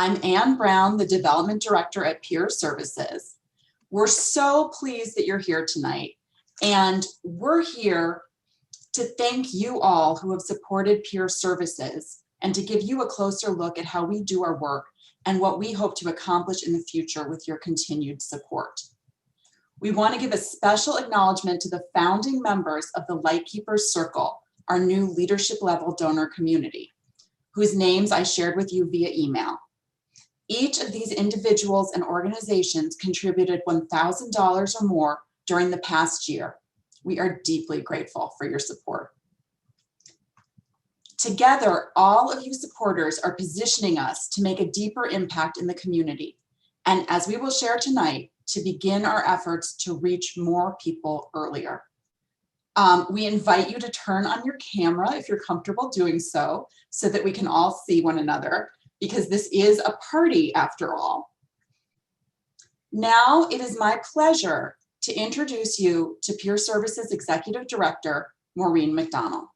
I'm Ann Brown, the Development Director at Peer Services. We're so pleased that you're here tonight, and we're here to thank you all who have supported Peer Services and to give you a closer look at how we do our work and what we hope to accomplish in the future with your continued support. We want to give a special acknowledgement to the founding members of the Lightkeepers Circle, our new leadership level donor community, whose names I shared with you via email. Each of these individuals and organizations contributed $1,000 or more during the past year. We are deeply grateful for your support. Together, all of you supporters are positioning us to make a deeper impact in the community, and as we will share tonight, to begin our efforts to reach more people earlier. We invite you to turn on your camera if you're comfortable doing so that we can all see one another, because this is a party after all. Now it is my pleasure to introduce you to Peer Services Executive Director, Maureen McDonald.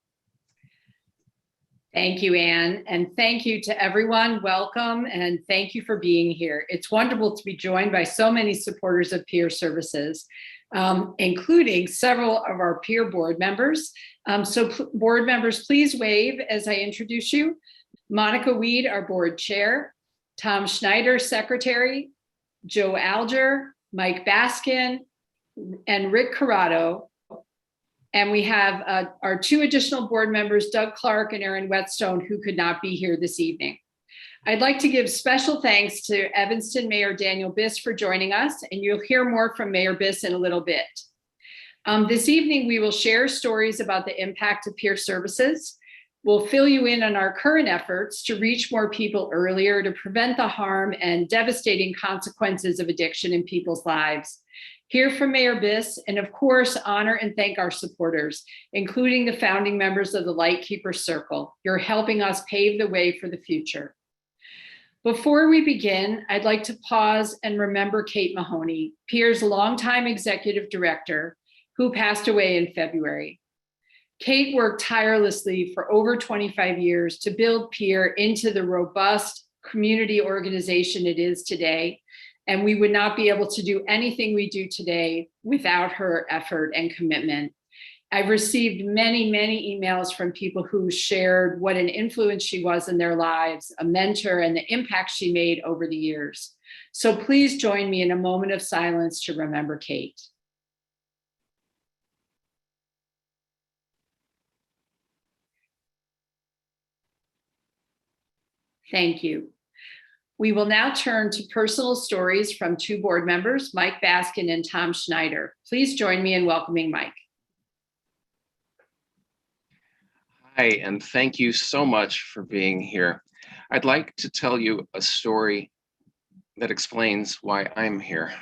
Thank you, Ann, and thank you to everyone. Welcome, and thank you for being here. It's wonderful to be joined by so many supporters of Peer Services, including several of our peer board members. Board members, please wave as I introduce you. Monica Weed, our board chair, Tom Schneider, secretary, Joe Alger, Mike Baskin, and Rick Corrado. And we have our two additional board members, Doug Clark and Aaron Whetstone, who could not be here this evening. I'd like to give special thanks to Evanston Mayor Daniel Biss for joining us, and you'll hear more from Mayor Biss in a little bit. This evening, we will share stories about the impact of Peer Services. We'll fill you in on our current efforts to reach more people earlier to prevent the harm and devastating consequences of addiction in people's lives. Hear from Mayor Biss, and of course, honor and thank our supporters, including the founding members of the Lightkeepers Circle. You're helping us pave the way for the future. Before we begin, I'd like to pause and remember Kate Mahoney, Peer's longtime executive director, who passed away in February. Kate worked tirelessly for over 25 years to build Peer into the robust community organization it is today, and we would not be able to do anything we do today without her effort and commitment. I've received many, many emails from people who shared what an influence she was in their lives, a mentor, and the impact she made over the years. So please join me in a moment of silence to remember Kate. Thank you. We will now turn to personal stories from two board members, Mike Baskin and Tom Schneider. Please join me in welcoming Mike. Hi, and thank you so much for being here. I'd like to tell you a story that explains why I'm here.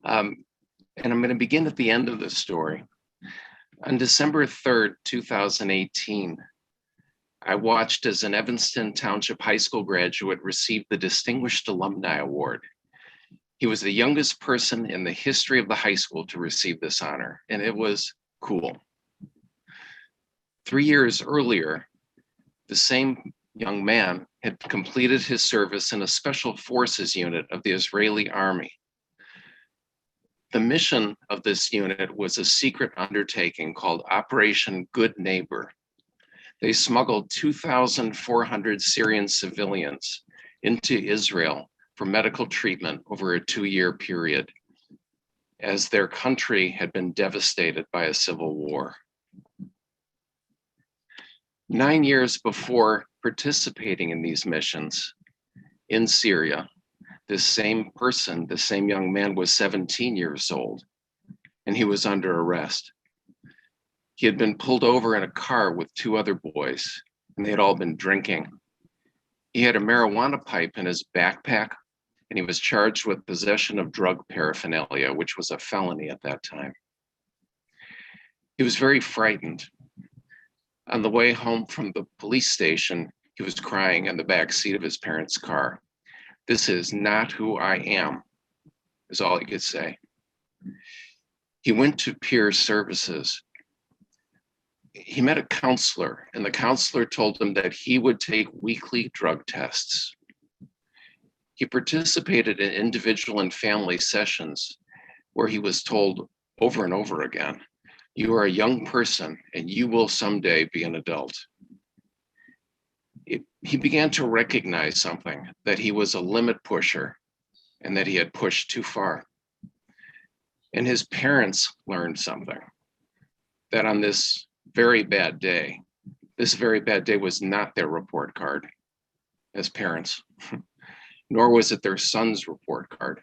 And I'm going to begin at the end of the story. On December 3rd, 2018, I watched as an Evanston Township High School graduate received the Distinguished Alumni Award. He was the youngest person in the history of the high school to receive this honor, and it was cool. 3 years earlier, the same young man had completed his service in a special forces unit of the Israeli army. The mission of this unit was a secret undertaking called Operation Good Neighbor. They smuggled 2,400 Syrian civilians into Israel for medical treatment over a 2-year period, as their country had been devastated by a civil war. 9 years before participating in these missions in Syria, this same person, the same young man, was 17 years old, and he was under arrest. He had been pulled over in a car with 2 other boys, and they had all been drinking. He had a marijuana pipe in his backpack, and he was charged with possession of drug paraphernalia, which was a felony at that time. He was very frightened. On the way home from the police station, he was crying in the back seat of his parents' car. "This is not who I am," is all he could say. He went to Peer Services. He met a counselor, and the counselor told him that he would take weekly drug tests. He participated in individual and family sessions where he was told over and over again, "You are a young person and you will someday be an adult." He began to recognize something, that he was a limit pusher and that he had pushed too far. And his parents learned something, that on this very bad day was not their report card as parents, nor was it their son's report card.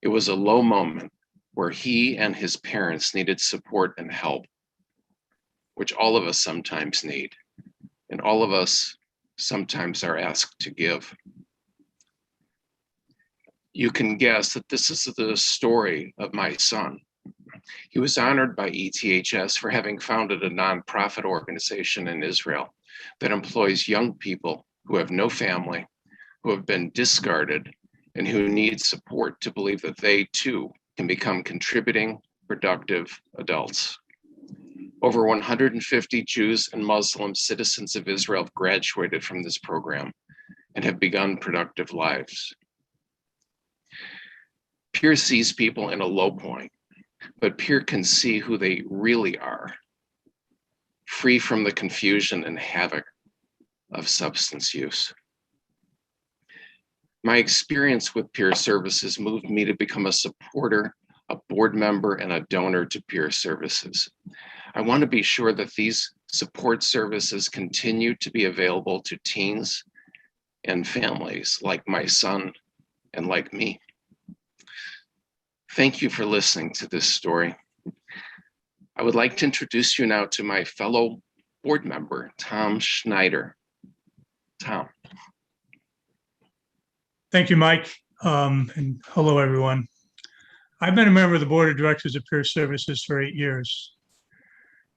It was a low moment where he and his parents needed support and help, which all of us sometimes need, and all of us sometimes are asked to give. You can guess that this is the story of my son. He was honored by ETHS for having founded a nonprofit organization in Israel that employs young people who have no family, who have been discarded, and who need support to believe that they too can become contributing, productive adults. Over 150 Jews and Muslim citizens of Israel have graduated from this program and have begun productive lives. Peer sees people in a low point, but Peer can see who they really are, free from the confusion and havoc of substance use. My experience with Peer Services moved me to become a supporter, a board member, and a donor to Peer Services. I want to be sure that these support services continue to be available to teens and families like my son and like me. Thank you for listening to this story. I would like to introduce you now to my fellow board member, Tom Schneider. Tom. Thank you, Mike, and hello, everyone. I've been a member of the Board of Directors of Peer Services for 8 years,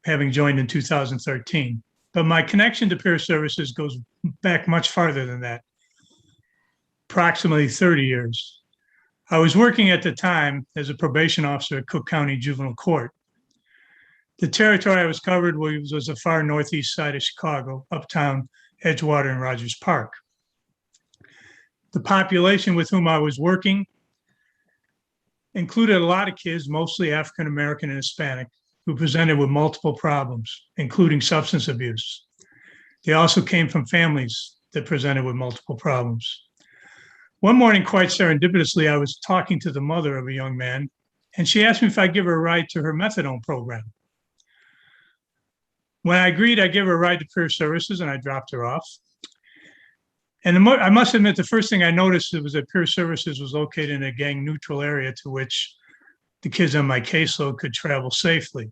having joined in 2013. But my connection to Peer Services goes back much farther than that, approximately 30 years. I was working at the time as a probation officer at Cook County Juvenile Court. The territory I was covered was the far northeast side of Chicago, Uptown, Edgewater, and Rogers Park. The population with whom I was working included a lot of kids, mostly African American and Hispanic, who presented with multiple problems, including substance abuse. They also came from families that presented with multiple problems. One morning, quite serendipitously, I was talking to the mother of a young man, and she asked me if I'd give her a ride to her methadone program. When I agreed, I'd give her a ride to Peer Services, and I dropped her off. And I must admit, the first thing I noticed was that Peer Services was located in a gang-neutral area to which the kids on my caseload could travel safely.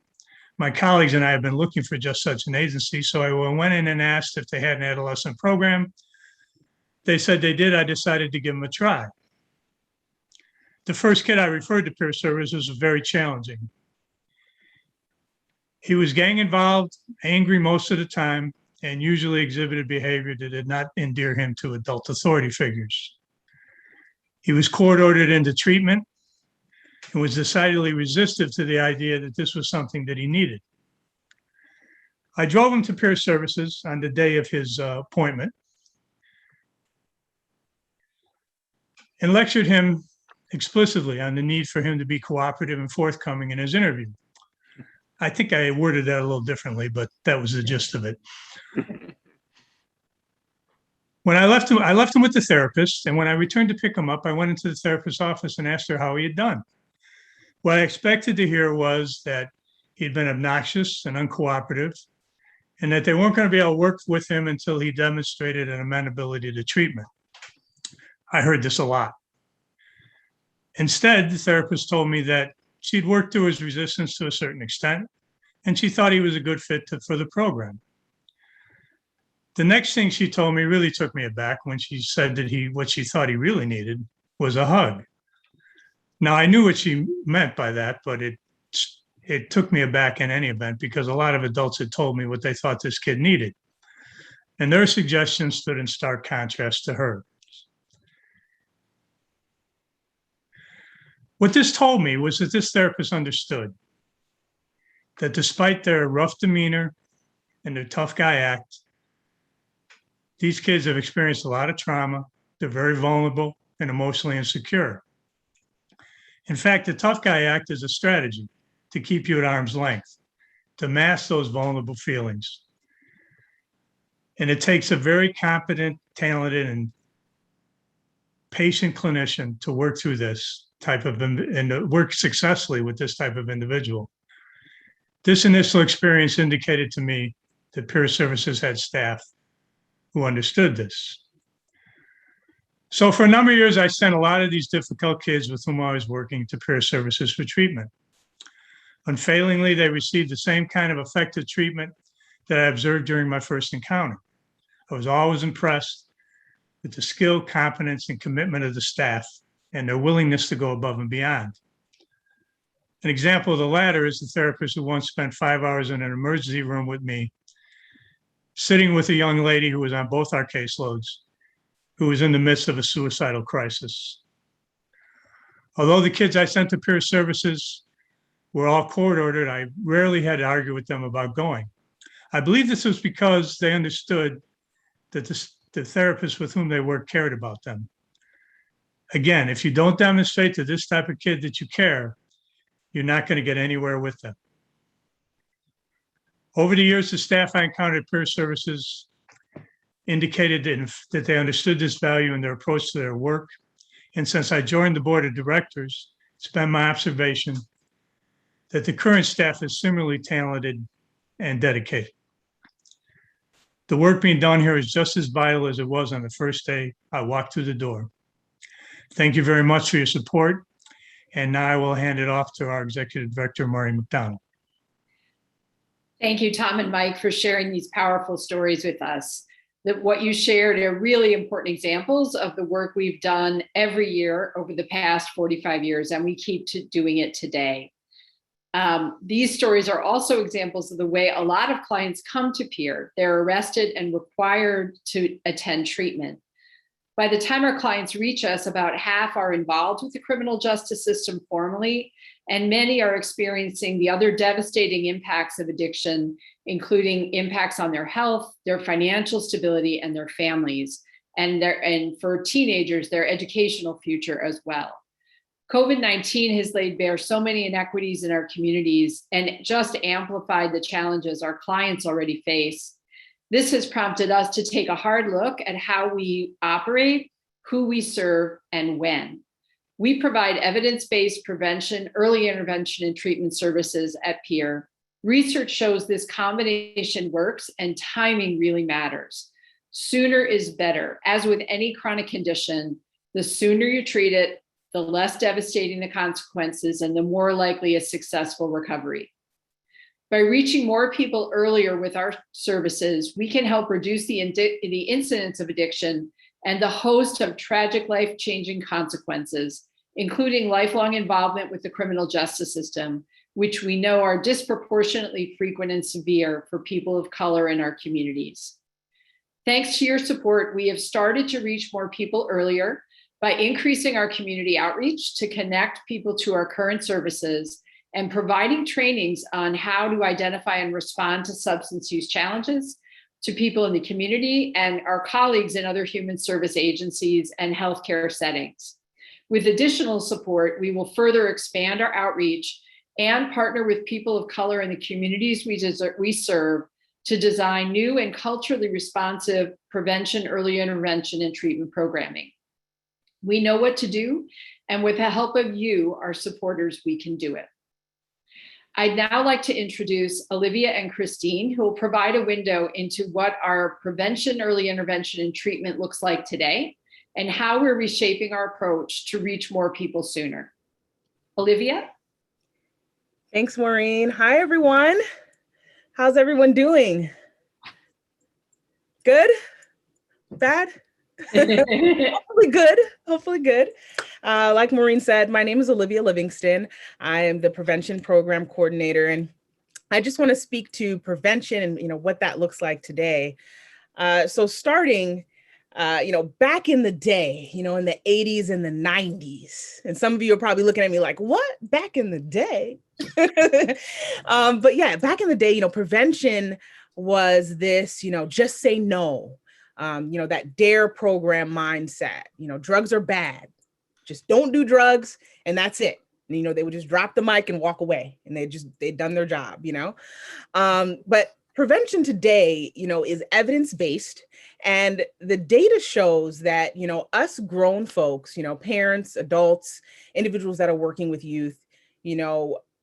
My colleagues and I have been looking for just such an agency, so I went in and asked if they had an adolescent program. They said they did. I decided to give them a try. The first kid I referred to Peer Services was very challenging. He was gang involved, angry most of the time, and usually exhibited behavior that did not endear him to adult authority figures. He was court-ordered into treatment and was decidedly resistant to the idea that this was something that he needed. I drove him to Peer Services on the day of his appointment and lectured him explicitly on the need for him to be cooperative and forthcoming in his interview. I think I worded that a little differently, but that was the gist of it. When I left him with the therapist, and when I returned to pick him up, I went into the therapist's office and asked her how he had done. What I expected to hear was that he'd been obnoxious and uncooperative, and that they weren't going to be able to work with him until he demonstrated an amenability to treatment. I heard this a lot. Instead, the therapist told me that she'd worked through his resistance to a certain extent, and she thought he was a good fit for the program. The next thing she told me really took me aback when she said that what she thought he really needed was a hug. Now, I knew what she meant by that, but it took me aback in any event because a lot of adults had told me what they thought this kid needed. And their suggestions stood in stark contrast to her. What this told me was that this therapist understood that despite their rough demeanor and their tough guy act, these kids have experienced a lot of trauma They're very vulnerable and emotionally insecure. In fact, the tough guy act is a strategy to keep you at arm's length, to mask those vulnerable feelings. And it takes a very competent, talented, and patient clinician to work through this type of, and to work successfully with this type of individual. This initial experience indicated to me that peer services had staff who understood this. So for a number of years, I sent a lot of these difficult kids with whom I was working to peer services for treatment. Unfailingly, they received the same kind of effective treatment that I observed during my first encounter. I was always impressed with the skill, competence, and commitment of the staff and their willingness to go above and beyond. An example of the latter is the therapist who once spent 5 hours in an emergency room with me, sitting with a young lady who was on both our caseloads, who was in the midst of a suicidal crisis. Although the kids I sent to peer services were all court-ordered, I rarely had to argue with them about going. I believe this was because they understood that the therapist with whom they worked cared about them. Again, if you don't demonstrate to this type of kid that you care, you're not going to get anywhere with them. Over the years, the staff I encountered at peer services indicated that they understood this value in their approach to their work. And since I joined the board of directors, it's been my observation that the current staff is similarly talented and dedicated. The work being done here is just as vital as it was on the first day I walked through the door. Thank you very much for your support. And now I will hand it off to our Executive Director, Maureen McDonald. Thank you, Tom and Mike, for sharing these powerful stories with us. That what you shared are really important examples of the work we've done every year over the past 45 years, and we keep doing it today. These stories are also examples of the way a lot of clients come to peer. They're arrested and required to attend treatment. By the time our clients reach us, about half are involved with the criminal justice system formally, and many are experiencing the other devastating impacts of addiction, including impacts on their health, their financial stability, and their families, and for teenagers, their educational future as well. COVID-19 has laid bare so many inequities in our communities and just amplified the challenges our clients already face. This has prompted us to take a hard look at how we operate, who we serve, and when. We provide evidence-based prevention, early intervention, and treatment services at peer. Research shows this combination works and timing really matters. Sooner is better. As with any chronic condition, the sooner you treat it, the less devastating the consequences and the more likely a successful recovery. By reaching more people earlier with our services, we can help reduce the incidence of addiction and the host of tragic life-changing consequences, including lifelong involvement with the criminal justice system, which we know are disproportionately frequent and severe for people of color in our communities. Thanks to your support, we have started to reach more people earlier by increasing our community outreach to connect people to our current services and providing trainings on how to identify and respond to substance use challenges to people in the community and our colleagues in other human service agencies and healthcare settings. With additional support, we will further expand our outreach and partner with people of color in the communities we serve to design new and culturally responsive prevention, early intervention, and treatment programming. We know what to do, and with the help of you, our supporters, we can do it. I'd now like to introduce Olivia and Christine, who will provide a window into what our prevention, early intervention, and treatment looks like today, and how we're reshaping our approach to reach more people sooner. Olivia? Thanks, Maureen. Hi, everyone. How's everyone doing? Good? Bad? Hopefully good. Hopefully good. Like Maureen said, my name is Olivia Livingston. I am the prevention program coordinator, and I just want to speak to prevention and what that looks like today. So starting, back in the day, in the 80s and the 90s, and some of you are probably looking at me like, what? Back in the day? But yeah, back in the day, prevention was this, just say no. That DARE program mindset, drugs are bad. Just don't do drugs and that's it. And, they would just drop the mic and walk away and they'd done their job, But prevention today, is evidence-based, and the data shows that, us grown folks, parents, adults, individuals that are working with youth,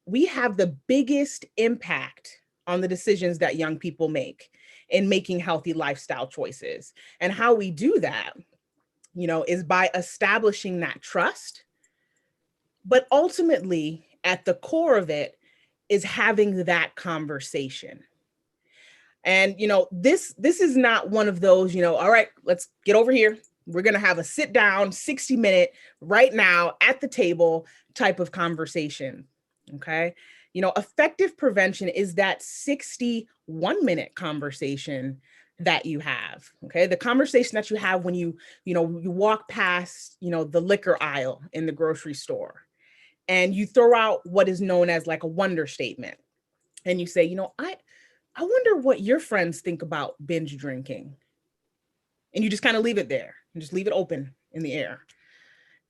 we have the biggest impact on the decisions that young people make in making healthy lifestyle choices. And how we do that, is by establishing that trust. But ultimately, at the core of it is having that conversation. And, this is not one of those, all right, let's get over here. We're going to have a sit down 60-minute right now at the table type of conversation. Okay. Effective prevention is that 61-minute conversation that you have. Okay. The conversation that you have when you walk past, the liquor aisle in the grocery store and you throw out what is known as like a wonder statement. And you say, I wonder what your friends think about binge drinking. And you just kind of leave it there and just leave it open in the air.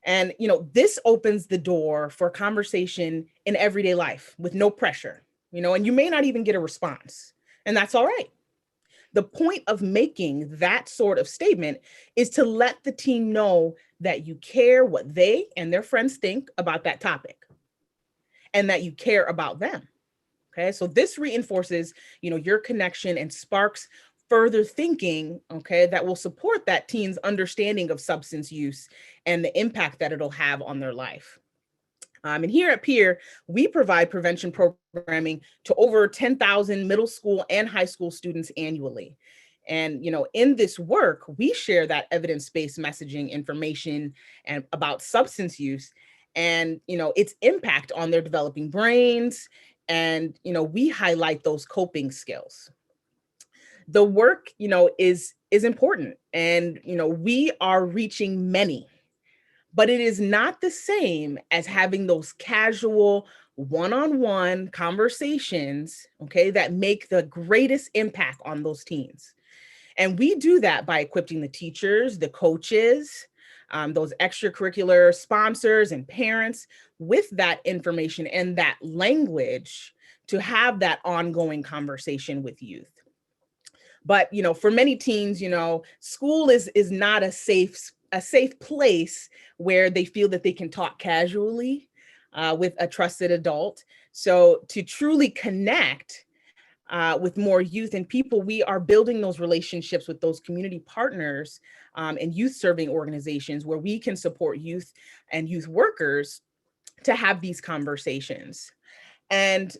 And, this opens the door for conversation in everyday life with no pressure, and you may not even get a response, and that's all right. The point of making that sort of statement is to let the teen know that you care what they and their friends think about that topic and that you care about them. Okay, so this reinforces, your connection and sparks further thinking, okay, that will support that teen's understanding of substance use and the impact that it'll have on their life. And here at Peer, we provide prevention programming to over 10,000 middle school and high school students annually. And, in this work, we share that evidence-based messaging information and about substance use and, its impact on their developing brains. And, we highlight those coping skills. The work, is important, and, we are reaching many, but it is not the same as having those casual one-on-one conversations, okay, that make the greatest impact on those teens. And we do that by equipping the teachers, the coaches, those extracurricular sponsors and parents with that information and that language to have that ongoing conversation with youth. But, for many teens, school is not a safe place where they feel that they can talk casually with a trusted adult. So to truly connect with more youth and people, we are building those relationships with those community partners and youth serving organizations where we can support youth and youth workers to have these conversations. And,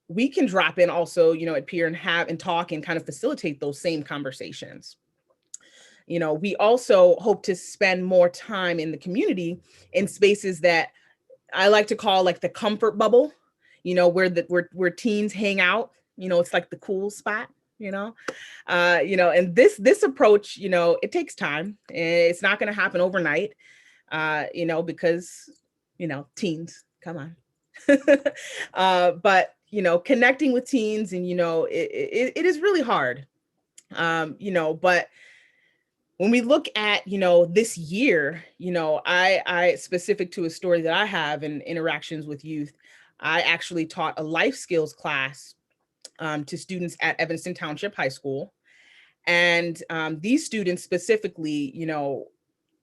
we can drop in also, at Peer and talk and kind of facilitate those same conversations. We also hope to spend more time in the community in spaces that I like to call like the comfort bubble, where teens hang out. It's like the cool spot, and this approach, it takes time. It's not going to happen overnight, because, teens, come on. But, connecting with teens and, it is really hard, but when we look at, this year, I specific to a story that I have in interactions with youth, I actually taught a life skills class to students at Evanston Township High School. And these students specifically,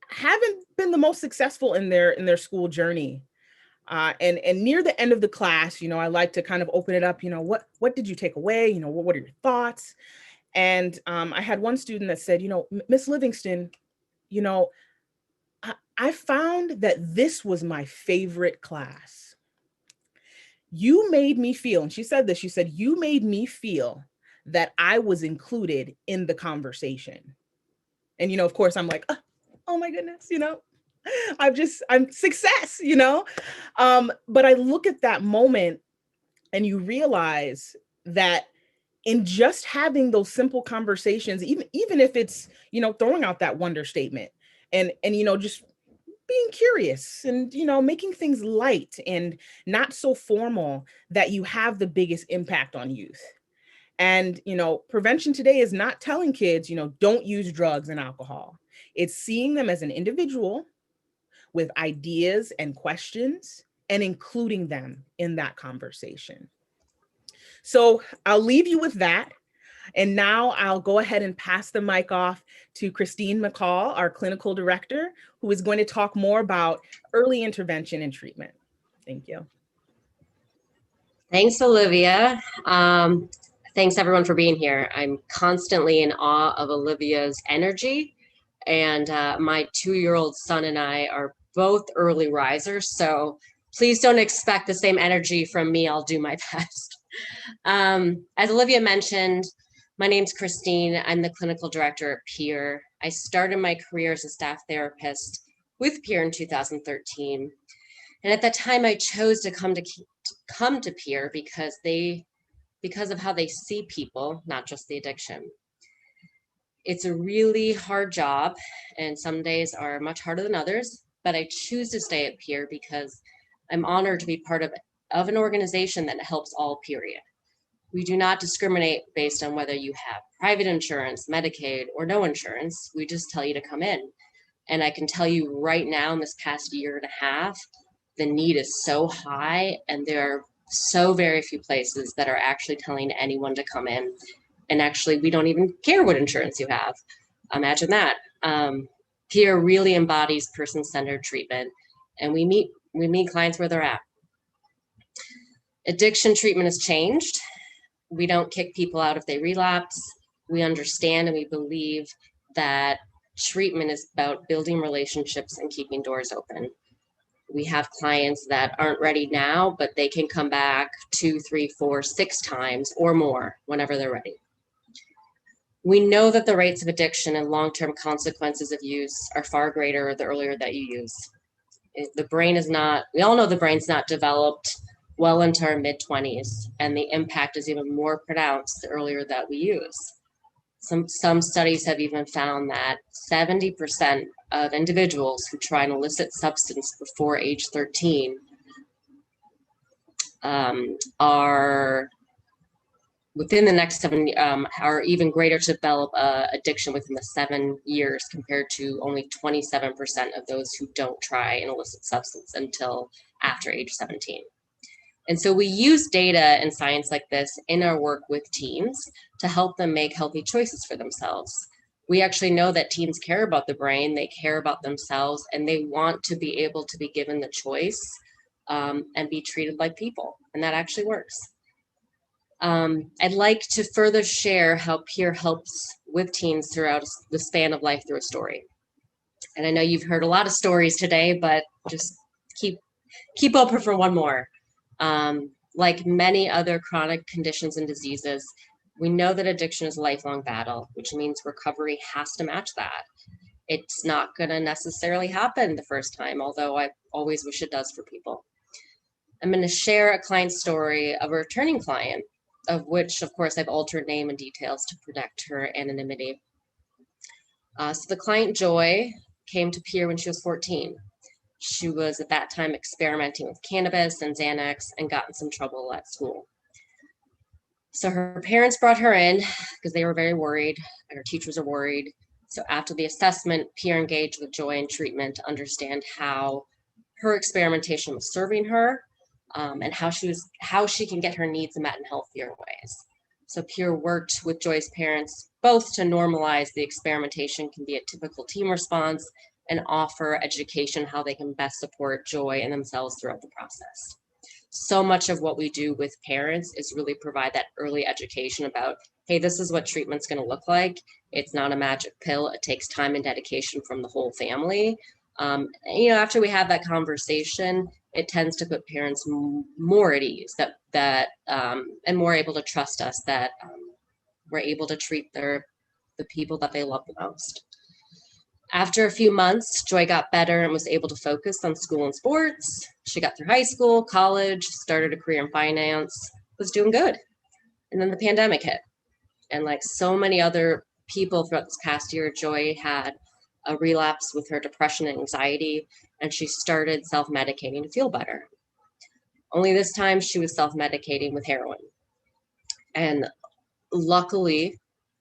haven't been the most successful in their school journey. And near the end of the class, I like to kind of open it up, what did you take away? What are your thoughts? And I had one student that said, Miss Livingston, I found that this was my favorite class. You made me feel, and she said this, she said, you made me feel that I was included in the conversation. And, of course, I'm like, oh my goodness, I'm success, but I look at that moment and you realize that in just having those simple conversations, even if it's, throwing out that wonder statement and, just being curious and, making things light and not so formal, that you have the biggest impact on youth. And, prevention today is not telling kids, don't use drugs and alcohol. It's seeing them as an individual with ideas and questions and including them in that conversation. So I'll leave you with that. And now I'll go ahead and pass the mic off to Christine McCall, our clinical director, who is going to talk more about early intervention and treatment. Thank you. Thanks, Olivia. Thanks everyone for being here. I'm constantly in awe of Olivia's energy, and my 2-year-old son and I are both early risers, so please don't expect the same energy from me. I'll do my best. As Olivia mentioned, my name's Christine. I'm the clinical director at Peer. I started my career as a staff therapist with Peer in 2013. And at that time, I chose to come to Peer because of how they see people, not just the addiction. It's a really hard job, and some days are much harder than others, but I choose to stay at Peer because I'm honored to be part of an organization that helps all, period. We do not discriminate based on whether you have private insurance, Medicaid, or no insurance. We just tell you to come in. And I can tell you right now, in this past year and a half, the need is so high, and there are so very few places that are actually telling anyone to come in. And actually, we don't even care what insurance you have. Imagine that. Peer really embodies person-centered treatment, and we meet clients where they're at. Addiction treatment has changed. We don't kick people out if they relapse. We understand and we believe that treatment is about building relationships and keeping doors open. We have clients that aren't ready now, but they can come back 2, 3, 4, 6 times or more whenever they're ready. We know that the rates of addiction and long-term consequences of use are far greater the earlier that you use. We all know the brain's not developed well into our mid-20s, and the impact is even more pronounced the earlier that we use. Some studies have even found that 70% of individuals who try an illicit substance before age 13 are within the next 7 are even greater to develop addiction within the 7 years, compared to only 27% of those who don't try an illicit substance until after age 17. And so we use data and science like this in our work with teens to help them make healthy choices for themselves. We actually know that teens care about the brain, they care about themselves, and they want to be able to be given the choice and be treated like people. And that actually works. I'd like to further share how Peer helps with teens throughout the span of life through a story. And I know you've heard a lot of stories today, but just keep open for one more. Like many other chronic conditions and diseases, we know that addiction is a lifelong battle, which means recovery has to match that. It's not going to necessarily happen the first time, although I always wish it does for people. I'm going to share a client story of a returning client, of which, of course, I've altered name and details to protect her anonymity. So the client Joy came to Peer when she was 14. She was at that time experimenting with cannabis and Xanax and got in some trouble at school. So her parents brought her in because they were very worried, and her teachers are worried. So after the assessment, Peer engaged with Joy in treatment to understand how her experimentation was serving her, and how she can get her needs met in healthier ways. So Peer worked with Joy's parents both to normalize the experimentation can be a typical teen response, and offer education how they can best support Joy and themselves throughout the process. So much of what we do with parents is really provide that early education about, hey, this is what treatment's going to look like. It's not a magic pill. It takes time and dedication from the whole family. After we have that conversation, it tends to put parents more at ease and more able to trust us that we're able to treat the people that they love the most. After a few months, Joy got better and was able to focus on school and sports. She got through high school, college, started a career in finance, was doing good. And then the pandemic hit. And like so many other people throughout this past year, Joy had a relapse with her depression and anxiety, and she started self-medicating to feel better. Only this time she was self-medicating with heroin. And luckily,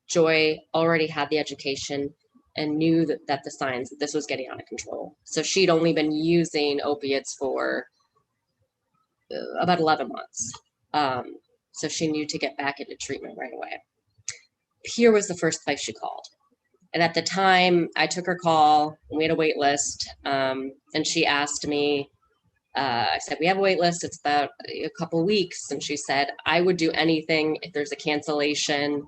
Joy already had the education and knew that the signs that this was getting out of control. So she'd only been using opiates for about 11 months. So she knew to get back into treatment right away. Peer was the first place she called. And at the time, I took her call, and we had a wait list, and she asked me, I said, we have a wait list, it's about a couple weeks. And she said, I would do anything if there's a cancellation.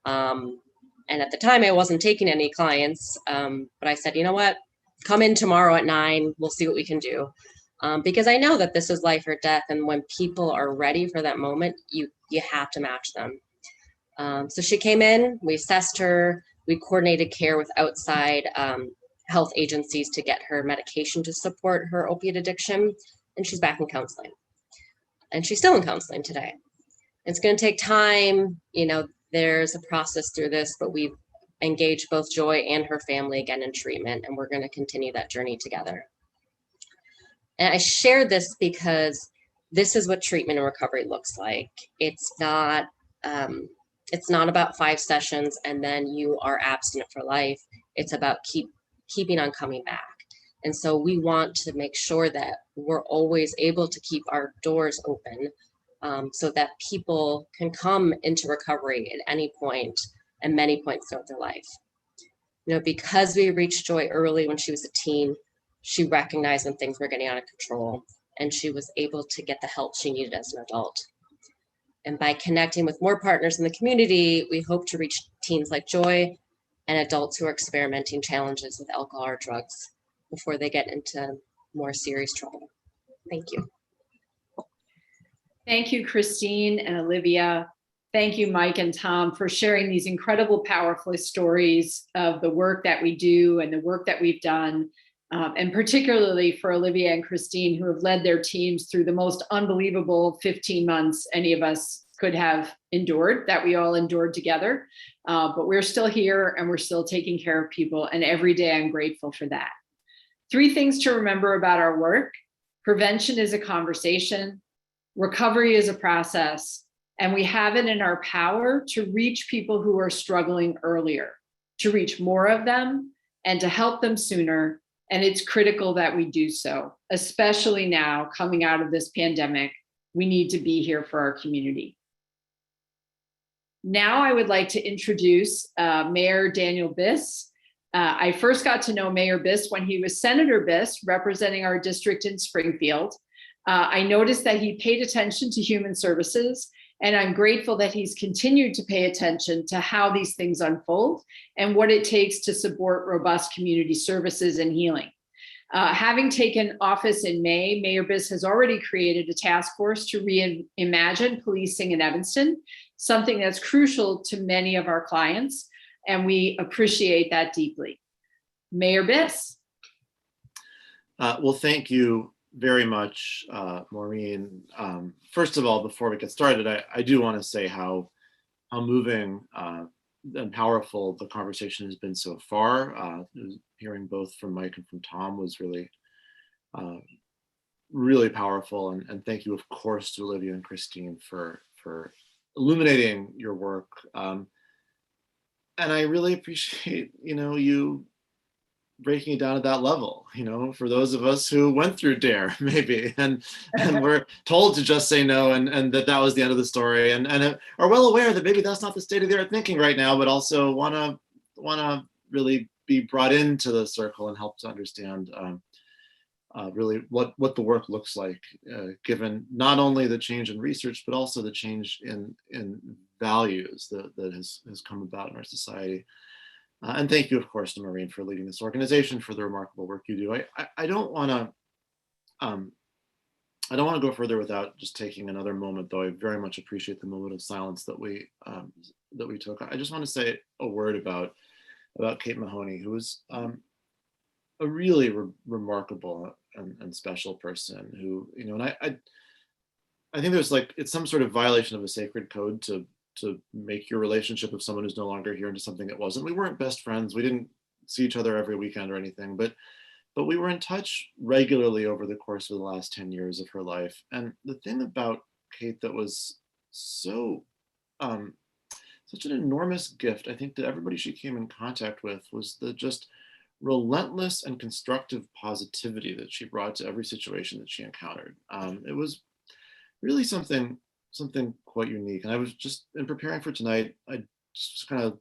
And at the time, I wasn't taking any clients, but I said, you know what, come in tomorrow at 9, we'll see what we can do. Because I know that this is life or death, and when people are ready for that moment, you have to match them. So she came in, we assessed her, we coordinated care with outside health agencies to get her medication to support her opiate addiction, and she's back in counseling. And she's still in counseling today. It's going to take time, you know, there's a process through this, but we've engaged both Joy and her family again in treatment, and we're going to continue that journey together. And I share this because this is what treatment and recovery looks like. It's not about 5 sessions and then you are abstinent for life. It's about keeping on coming back. And so we want to make sure that we're always able to keep our doors open, so that people can come into recovery at any point and many points throughout their life. You know, because we reached Joy early when she was a teen, she recognized when things were getting out of control, and she was able to get the help she needed as an adult. And by connecting with more partners in the community, we hope to reach teens like Joy and adults who are experimenting challenges with alcohol or drugs before they get into more serious trouble. Thank you. Thank you, Christine and Olivia. Thank you, Mike and Tom, for sharing these incredible, powerful stories of the work that we do and the work that we've done. And particularly for Olivia and Christine, who have led their teams through the most unbelievable 15 months any of us could have endured, that we all endured together. But we're still here and we're still taking care of people. And every day I'm grateful for that. 3 things to remember about our work. Prevention is a conversation. Recovery is a process. And we have it in our power to reach people who are struggling earlier, to reach more of them and to help them sooner. And it's critical that we do so, especially now coming out of this pandemic. We need to be here for our community. Now I would like to introduce Mayor Daniel Biss. I first got to know Mayor Biss when he was Senator Biss representing our district in Springfield. I noticed that he paid attention to human services, and I'm grateful that he's continued to pay attention to how these things unfold and what it takes to support robust community services and healing. Having taken office in May, Mayor Biss has already created a task force to reimagine policing in Evanston, something that's crucial to many of our clients, and we appreciate that deeply. Mayor Biss. Well, thank you very much, Maureen. First of all, before we get started, I do want to say how moving and powerful the conversation has been so far. Hearing both from Mike and from Tom was really, really powerful. And thank you, of course, to Olivia and Christine for illuminating your work. And I really appreciate, you breaking it down at that level, for those of us who went through DARE maybe, and were told to just say no, and that was the end of the story, and are well aware that maybe that's not the state of their thinking right now, but also want to really be brought into the circle and help to understand really what the work looks like, given not only the change in research, but also the change in values that has come about in our society. And thank you, of course, to Maureen for leading this organization, for the remarkable work you do. I don't want to go further without just taking another moment, though I very much appreciate the moment of silence that we took. I just want to say a word about Kate Mahoney, who was a really remarkable and special person who, and I think there's it's some sort of violation of a sacred code to make your relationship with someone who's no longer here into something it wasn't. We weren't best friends. We didn't see each other every weekend or anything, but we were in touch regularly over the course of the last 10 years of her life. And the thing about Kate that was so such an enormous gift, I think, that everybody she came in contact with was the just relentless and constructive positivity that she brought to every situation that she encountered. It was really something quite unique. And I was just, in preparing for tonight, I just kind of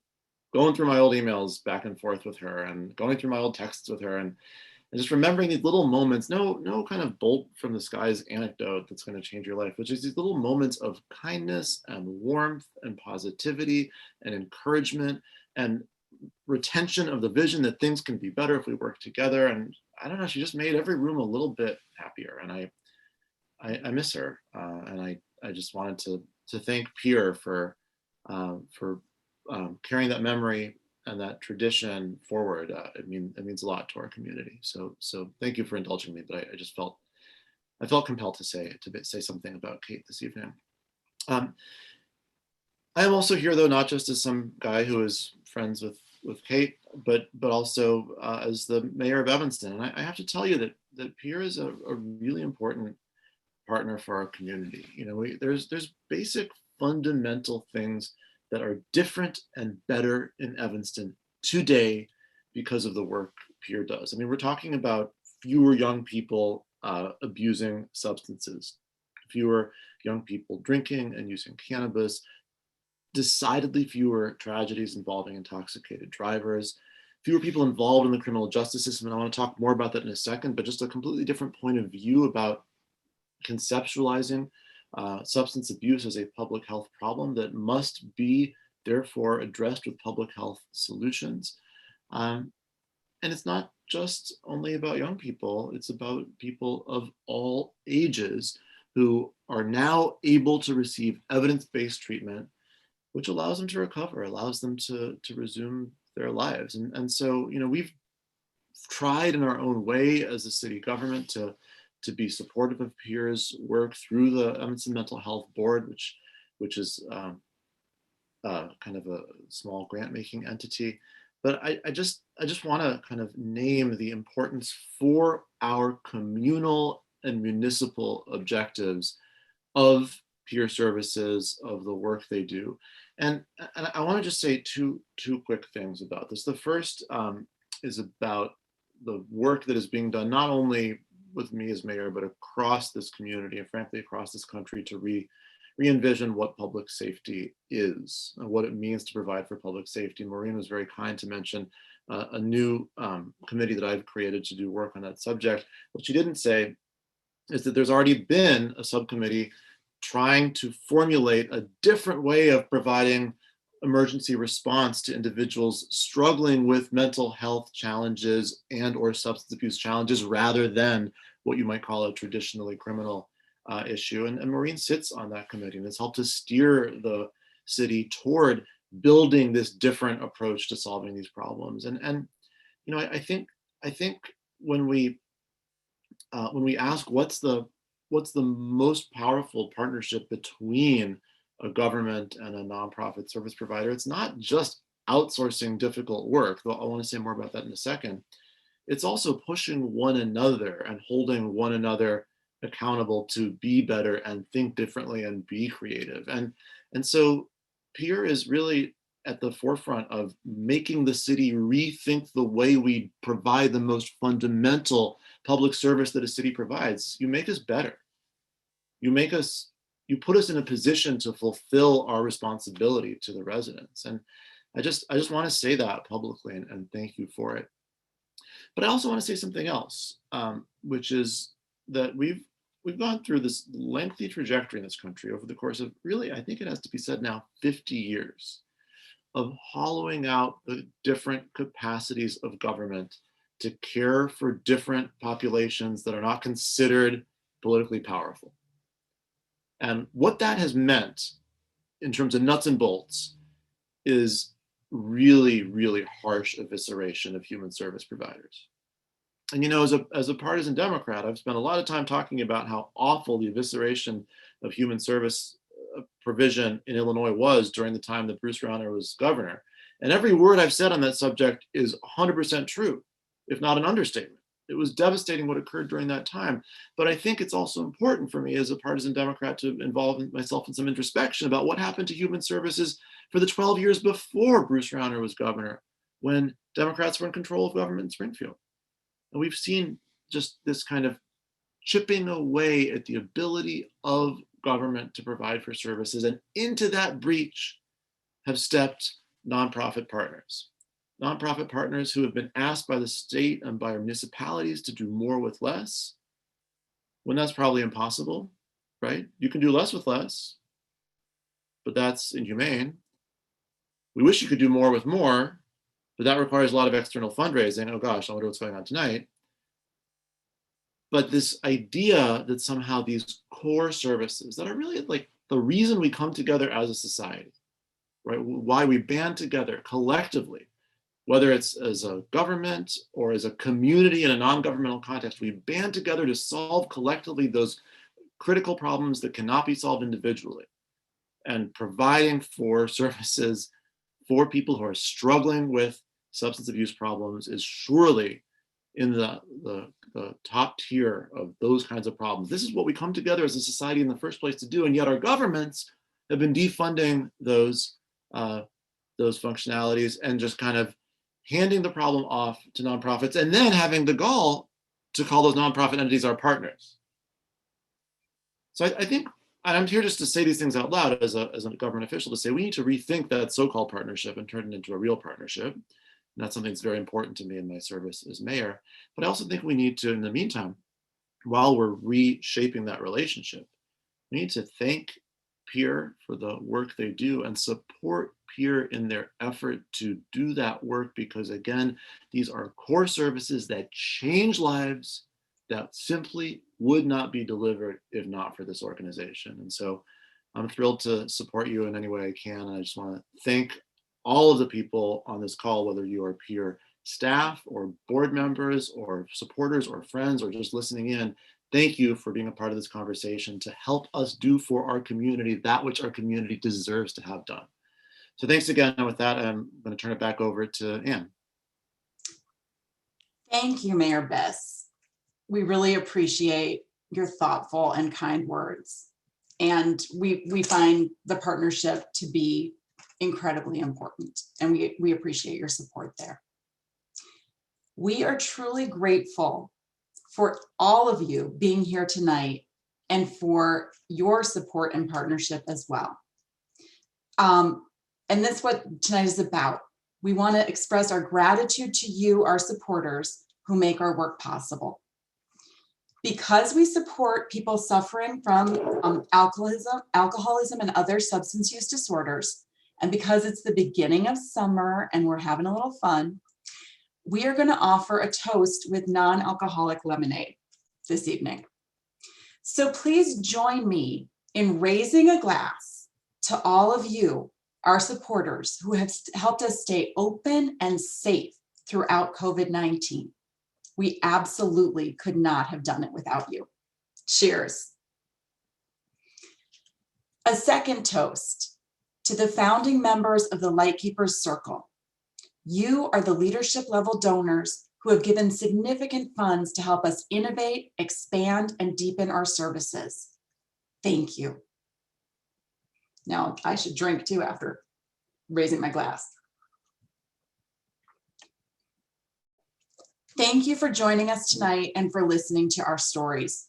going through my old emails back and forth with her and going through my old texts with her and just remembering these little moments, no kind of bolt from the skies anecdote that's going to change your life, which is these little moments of kindness and warmth and positivity and encouragement and retention of the vision that things can be better if we work together. And I don't know, she just made every room a little bit happier. And I miss her. And I just wanted to thank Peer for carrying that memory and that tradition forward. It means a lot to our community. So thank you for indulging me, but I felt compelled to say something about Kate this evening. I am also here, though, not just as some guy who is friends with Kate, but also as the mayor of Evanston. And I have to tell you that Peer is a really important partner for our community. You know, there's basic fundamental things that are different and better in Evanston today because of the work Peer does. I mean, we're talking about fewer young people abusing substances, fewer young people drinking and using cannabis, decidedly fewer tragedies involving intoxicated drivers, fewer people involved in the criminal justice system. And I want to talk more about that in a second, but just a completely different point of view about conceptualizing substance abuse as a public health problem that must be therefore addressed with public health solutions. And it's not just only about young people, it's about people of all ages who are now able to receive evidence-based treatment, which allows them to recover, allows them to resume their lives. And so, you know, we've tried in our own way as a city government to be supportive of Peer's work through the Evanston Mental Health Board, which is kind of a small grant-making entity. But I just want to kind of name the importance for our communal and municipal objectives of Peer services, of the work they do. And I want to just say two quick things about this. The first is about the work that is being done, not only with me as mayor, but across this community and frankly across this country to re-envision what public safety is and what it means to provide for public safety. Maureen was very kind to mention a new committee that I've created to do work on that subject. What she didn't say is that there's already been a subcommittee trying to formulate a different way of providing emergency response to individuals struggling with mental health challenges and or substance abuse challenges rather than what you might call a traditionally criminal issue. And Maureen sits on that committee and has helped to steer the city toward building this different approach to solving these problems. And you know, I think when we ask what's the most powerful partnership between a government and a nonprofit service provider, it's not just outsourcing difficult work, though I want to say more about that in a second. It's also pushing one another and holding one another accountable to be better and think differently and be creative. And so Peer is really at the forefront of making the city rethink the way we provide the most fundamental public service that a city provides. You make us better. You put us in a position to fulfill our responsibility to the residents. And I just want to say that publicly and thank you for it. But I also want to say something else, which is that we've gone through this lengthy trajectory in this country over the course of really, I think it has to be said now, 50 years of hollowing out the different capacities of government to care for different populations that are not considered politically powerful. And what that has meant in terms of nuts and bolts is really, really harsh evisceration of human service providers. And you know, as a partisan Democrat, I've spent a lot of time talking about how awful the evisceration of human service provision in Illinois was during the time that Bruce Rauner was governor. And every word I've said on that subject is 100% true, if not an understatement. It was devastating what occurred during that time. But I think it's also important for me as a partisan Democrat to involve myself in some introspection about what happened to human services for the 12 years before Bruce Rauner was governor, when Democrats were in control of government in Springfield. And we've seen just this kind of chipping away at the ability of government to provide for services. And into that breach have stepped nonprofit partners. Nonprofit partners who have been asked by the state and by our municipalities to do more with less, when that's probably impossible, right? You can do less with less, but that's inhumane. We wish you could do more with more, but that requires a lot of external fundraising. Oh gosh, I wonder what's going on tonight. But this idea that somehow these core services that are really like the reason we come together as a society, right? Why we band together collectively, whether it's as a government or as a community in a non-governmental context, we band together to solve collectively those critical problems that cannot be solved individually, and providing for services for people who are struggling with substance abuse problems is surely in the top tier of those kinds of problems. This is what we come together as a society in the first place to do, and yet our governments have been defunding those functionalities and just kind of handing the problem off to nonprofits, and then having the gall to call those nonprofit entities our partners. So I think, and I'm here just to say these things out loud as a government official, to say we need to rethink that so-called partnership and turn it into a real partnership. And that's something that's very important to me in my service as mayor. But I also think we need to, in the meantime, while we're reshaping that relationship, we need to thank Peer for the work they do and support Peer in their effort to do that work, because again, these are core services that change lives that simply would not be delivered if not for this organization. And so I'm thrilled to support you in any way I can. And I just want to thank all of the people on this call, whether you are Peer staff or board members or supporters or friends or just listening in. Thank you for being a part of this conversation to help us do for our community that which our community deserves to have done. So thanks again. And with that, I'm going to turn it back over to Ann. Thank you, Mayor Biss. We really appreciate your thoughtful and kind words. And we find the partnership to be incredibly important, and we appreciate your support there. We are truly grateful for all of you being here tonight and for your support and partnership as well. And that's what tonight is about. We want to express our gratitude to you, our supporters, who make our work possible. Because we support people suffering from alcoholism and other substance use disorders, and because it's the beginning of summer and we're having a little fun, we are going to offer a toast with non-alcoholic lemonade this evening. So please join me in raising a glass to all of you, our supporters, who have helped us stay open and safe throughout COVID-19. We absolutely could not have done it without you. Cheers. A second toast to the founding members of the Lightkeepers Circle. You are the leadership level donors who have given significant funds to help us innovate, expand, and deepen our services. Thank you. Now, I should drink too after raising my glass. Thank you for joining us tonight and for listening to our stories.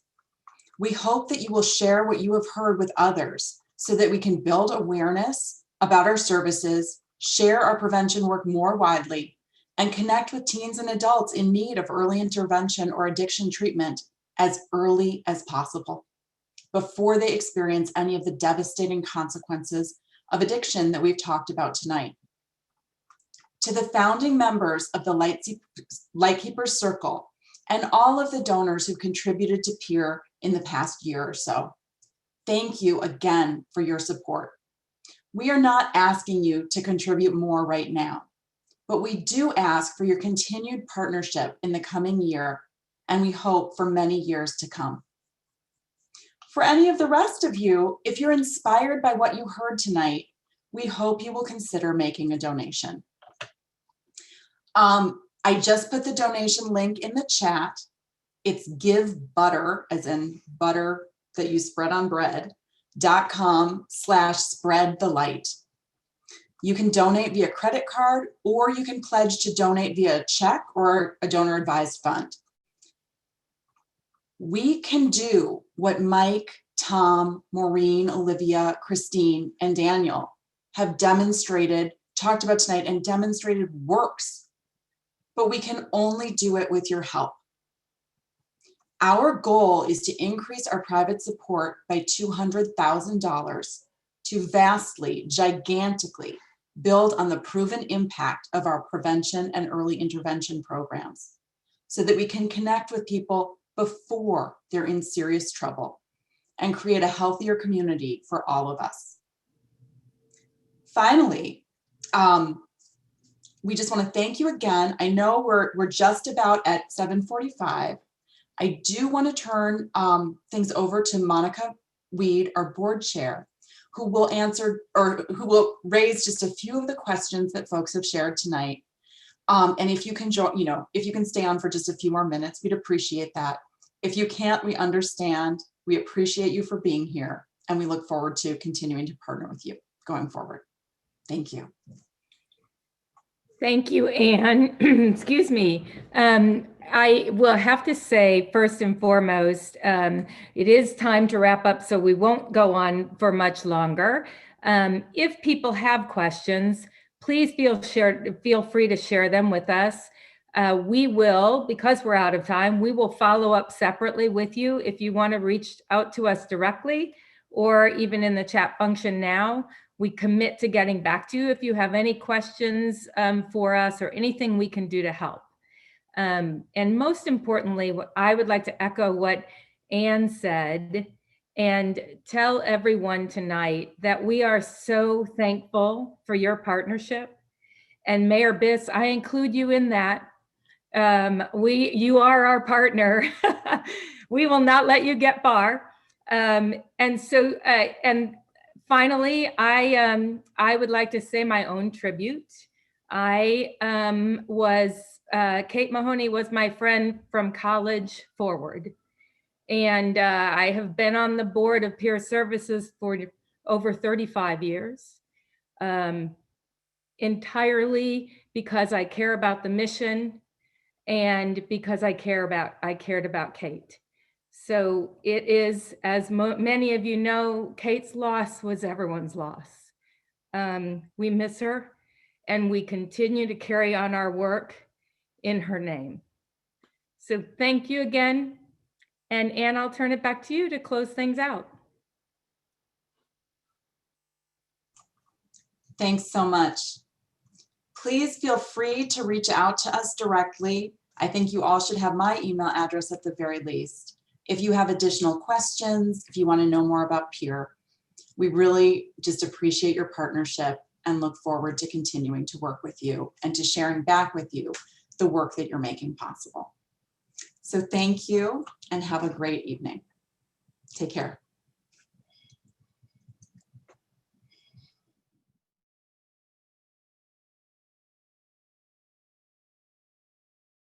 We hope that you will share what you have heard with others so that we can build awareness about our services, share our prevention work more widely, and connect with teens and adults in need of early intervention or addiction treatment as early as possible, before they experience any of the devastating consequences of addiction that we've talked about tonight. To the founding members of the Lightkeepers Circle and all of the donors who contributed to Peer in the past year or so, thank you again for your support. We are not asking you to contribute more right now, but we do ask for your continued partnership in the coming year, and we hope for many years to come. For any of the rest of you, if you're inspired by what you heard tonight, we hope you will consider making a donation. I just put the donation link in the chat. It's givebutter, as in butter that you spread on bread, .com/spread the light. You can donate via credit card, or you can pledge to donate via check or a donor advised fund. We can do what Mike, Tom, Maureen, Olivia, Christine, and Daniel have demonstrated, talked about tonight, and demonstrated works, but we can only do it with your help. Our goal is to increase our private support by $200,000 to vastly, gigantically build on the proven impact of our prevention and early intervention programs so that we can connect with people before they're in serious trouble and create a healthier community for all of us. Finally, we just want to thank you again. I know we're just about at 7:45. I do want to turn things over to Monica Weed, our board chair, who will answer or who will raise just a few of the questions that folks have shared tonight. And if you can join, if you can stay on for just a few more minutes, we'd appreciate that. If you can't, we understand. We appreciate you for being here, and we look forward to continuing to partner with you going forward. Thank you. Thank you, Anne. Excuse me. I will have to say, first and foremost, it is time to wrap up, so we won't go on for much longer. If people have questions, please feel free to share them with us. We will, because we're out of time, we will follow up separately with you if you want to reach out to us directly or even in the chat function now. We commit to getting back to you if you have any questions for us or anything we can do to help. And most importantly, I would like to echo what Anne said and tell everyone tonight that we are so thankful for your partnership. And Mayor Biss, I include you in that. You are our partner. We will not let you get far. And finally, I would like to say my own tribute. Kate Mahoney was my friend from college forward. And I have been on the board of Peer Services for over 35 years, entirely because I care about the mission and because I cared about Kate. So it is, as many of you know, Kate's loss was everyone's loss. We miss her, and we continue to carry on our work in her name. So thank you again. And Anne, I'll turn it back to you to close things out. Thanks so much. Please feel free to reach out to us directly. I think you all should have my email address at the very least. If you have additional questions, if you want to know more about Peer, we really just appreciate your partnership and look forward to continuing to work with you and to sharing back with you the work that you're making possible. So thank you and have a great evening. Take care.